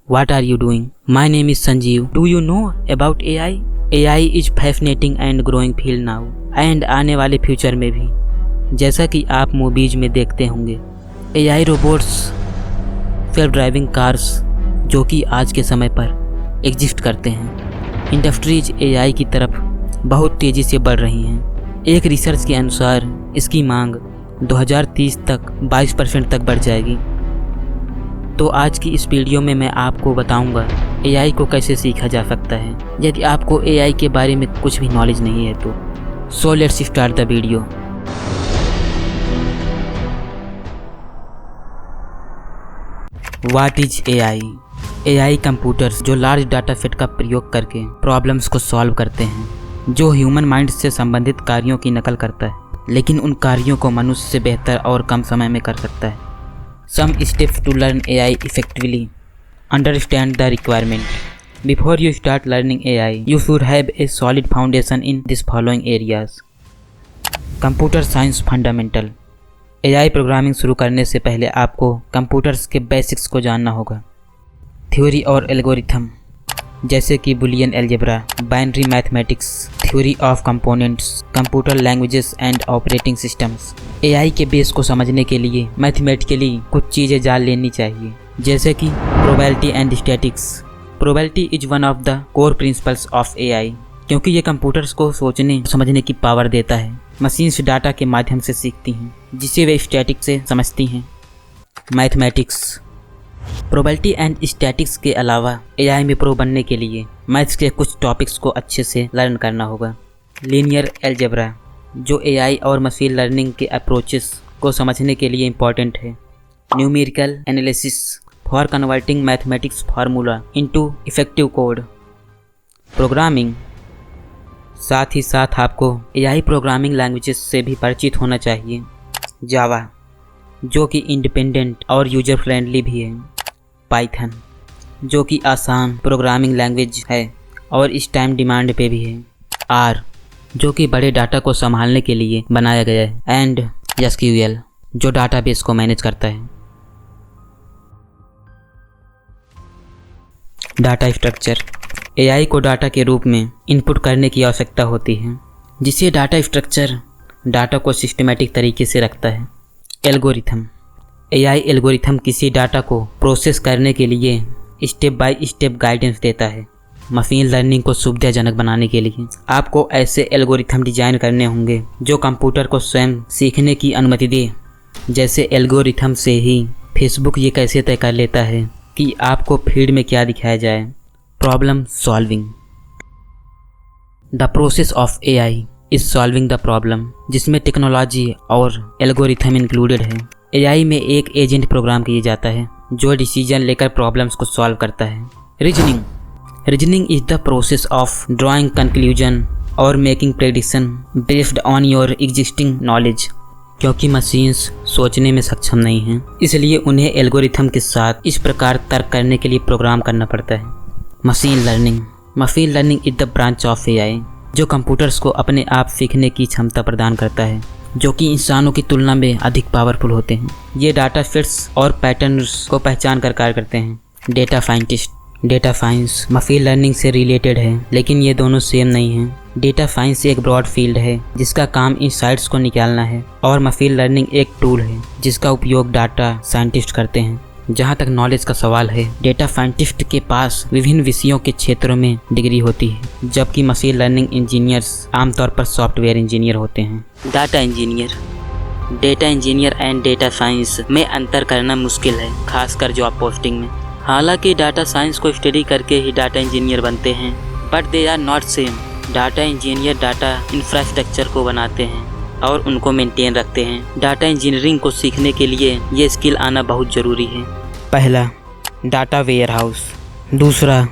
What are you doing? My name is Sanjeev. Do you know about AI? AI is fascinating and growing field now. And आने वाले future में भी, जैसा कि आप movies में देखते होंगे, AI robots, self driving cars जो कि आज के समय पर एग्जिस्ट करते हैं। इंडस्ट्रीज AI की तरफ बहुत तेज़ी से बढ़ रही हैं। एक रिसर्च के अनुसार इसकी मांग 2030 तक 22% तक बढ़ जाएगी। तो आज की इस वीडियो में मैं आपको बताऊंगा AI को कैसे सीखा जा सकता है, यदि आपको AI के बारे में कुछ भी नॉलेज नहीं है तो। So let's start the video. What is AI? AI computers जो लार्ज डाटा सेट का प्रयोग करके प्रॉब्लम्स को सॉल्व करते हैं, जो ह्यूमन माइंड से संबंधित कार्यों की नकल करता है, लेकिन उन कार्यों को मनुष्य से बेहतर और कम समय में कर सकता है। Some steps to learn AI effectively. Understand the requirement. Before you start learning AI, you should have a solid foundation in these following areas. Computer Science Fundamental. AI programming शुरू करने से पहले आपको कंप्यूटर्स के बेसिक्स को जानना होगा। Theory और एल्गोरिथम जैसे कि Boolean algebra, binary mathematics, theory of components, computer languages and operating systems. AI के बेस को समझने के लिए मैथमेटिकली कुछ चीज़ें जान लेनी चाहिए, जैसे कि probability and statics. Probability is one of the core principles of AI, क्योंकि ये कंप्यूटर्स को सोचने समझने की पावर देता है। मशीन्स डाटा के माध्यम से सीखती हैं, जिसे वे स्टैटिक से समझती हैं। मैथमेटिक्स। प्रोबेबिलिटी एंड स्टैटिक्स के अलावा AI में प्रो बनने के लिए मैथ्स के कुछ टॉपिक्स को अच्छे से लर्न करना होगा। लीनियर अलजेब्रा जो AI और मशीन लर्निंग के अप्रोचेस को समझने के लिए इम्पॉर्टेंट है। Numerical analysis for converting mathematics formula into effective code. Programming. साथ ही साथ आपको AI प्रोग्रामिंग लैंग्वेजेस से भी परिचित होना चाहिए। जावा जो कि इंडिपेंडेंट और यूजर फ्रेंडली भी है। पाइथन जो कि आसान प्रोग्रामिंग लैंग्वेज है और इस टाइम डिमांड पे भी है। आर जो कि बड़े डाटा को संभालने के लिए बनाया गया है। एंड SQL जो डाटाबेस को मैनेज करता है। Data structure. AI को डाटा के रूप में इनपुट करने की आवश्यकता होती है, जिसे डाटा स्ट्रक्चर डाटा को सिस्टमेटिक तरीके से रखता है। एल्गोरिथम। AI एल्गोरिथम किसी डाटा को प्रोसेस करने के लिए स्टेप बाय स्टेप गाइडेंस देता है। मशीन लर्निंग को सुविधाजनक बनाने के लिए आपको ऐसे एल्गोरिथम डिजाइन करने होंगे जो कंप्यूटर को स्वयं सीखने की अनुमति दे। जैसे एल्गोरिथम से ही फेसबुक ये कैसे तय कर लेता है कि आपको फीड में क्या दिखाया जाए। Problem solving. The process of AI is solving the problem, जिसमें टेक्नोलॉजी और एल्गोरिथम इंक्लूडेड है। AI में एक एजेंट प्रोग्राम किया जाता है जो डिसीजन लेकर प्रॉब्लम्स को सॉल्व करता है। Reasoning. Reasoning is the process of drawing conclusion और making prediction based on your existing knowledge. क्योंकि मशीन्स सोचने में सक्षम नहीं हैं, इसलिए उन्हें एल्गोरिथम के साथ इस प्रकार तर्क करने के लिए प्रोग्राम करना पड़ता है। Machine learning. Machine learning is the branch of AI जो कंप्यूटर्स को अपने आप सीखने की क्षमता प्रदान करता है, जो कि इंसानों की तुलना में अधिक पावरफुल होते हैं। ये डाटा सेट्स और पैटर्न्स को पहचान कर कार्य करते हैं। Data scientist. Data science machine learning से रिलेटेड है, लेकिन ये दोनों सेम नहीं हैं। डेटा साइंस एक ब्रॉड फील्ड है जिसका काम इनसाइट्स को निकालना है, और मशीन लर्निंग एक टूल है जिसका उपयोग डाटा साइंटिस्ट करते हैं। जहाँ तक नॉलेज का सवाल है, डेटा साइंटिस्ट के पास विभिन्न विषयों के क्षेत्रों में डिग्री होती है, जबकि मशीन लर्निंग इंजीनियर्स आमतौर पर सॉफ्टवेयर इंजीनियर होते हैं। Data engineer. Data engineer and data science में अंतर करना मुश्किल है, खासकर जॉब पोस्टिंग में। हालांकि डाटा साइंस को स्टडी करके ही डाटा इंजीनियर बनते हैं, but they are not same. Data engineer data infrastructure को बनाते हैं और उनको मेंटेन रखते हैं। डाटा इंजीनियरिंग को सीखने के लिए ये स्किल आना बहुत ज़रूरी है। पहला, डाटा वेयरहाउस। दूसरा,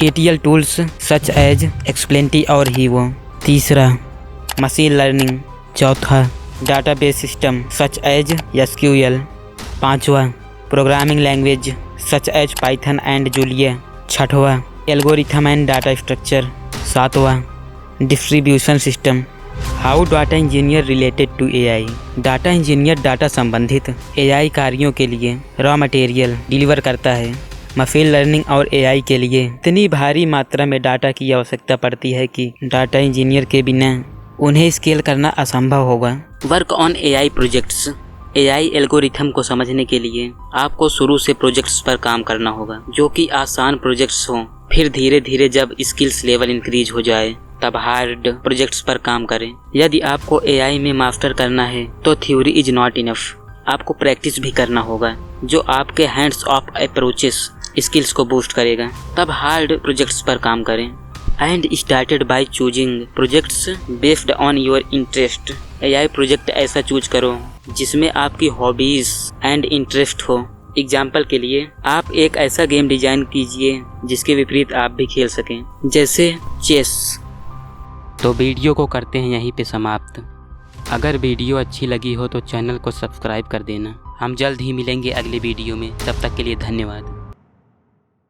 ETL tools such as Xplenty और हीवो। तीसरा, मशीन लर्निंग। चौथा, database system such as SQL। पाँचवा, programming language such as Python and Julia. छठवा, एल्गोरिथम एंड डाटा स्ट्रक्चर। सातवां, distribution system. How data engineer related to AI। Data engineer data संबंधित AI कार्यों के लिए raw material deliver करता है। Machine learning और एआई के लिए इतनी भारी मात्रा में डाटा की आवश्यकता पड़ती है कि डाटा इंजीनियर के बिना उन्हें स्केल करना असंभव होगा। Work on AI projects. AI algorithm को समझने के लिए आपको शुरू से प्रोजेक्ट्स पर काम करना होगा जो कि आसान प्रोजेक्ट्स हों। फिर धीरे धीरे जब स्किल्स लेवल इंक्रीज हो जाए तब हार्ड प्रोजेक्ट्स पर काम करें। यदि आपको एआई में मास्टर करना है तो थ्योरी इज नॉट इनफ, आपको प्रैक्टिस भी करना होगा जो आपके हैंड्स ऑफ अप्रोचेस स्किल्स को बूस्ट करेगा। तब हार्ड प्रोजेक्ट्स पर काम करें। And started by choosing projects based on your interest. AI project ऐसा चूज करो जिसमें आपकी हॉबीज एंड इंटरेस्ट हो। एग्जाम्पल के लिए आप एक ऐसा गेम डिजाइन कीजिए जिसके विपरीत आप भी खेल सकें, जैसे चेस। तो वीडियो को करते हैं यहीं पे समाप्त। अगर वीडियो अच्छी लगी हो तो चैनल को सब्सक्राइब कर देना। हम जल्द ही मिलेंगे अगले वीडियो में, तब तक के लिए धन्यवाद।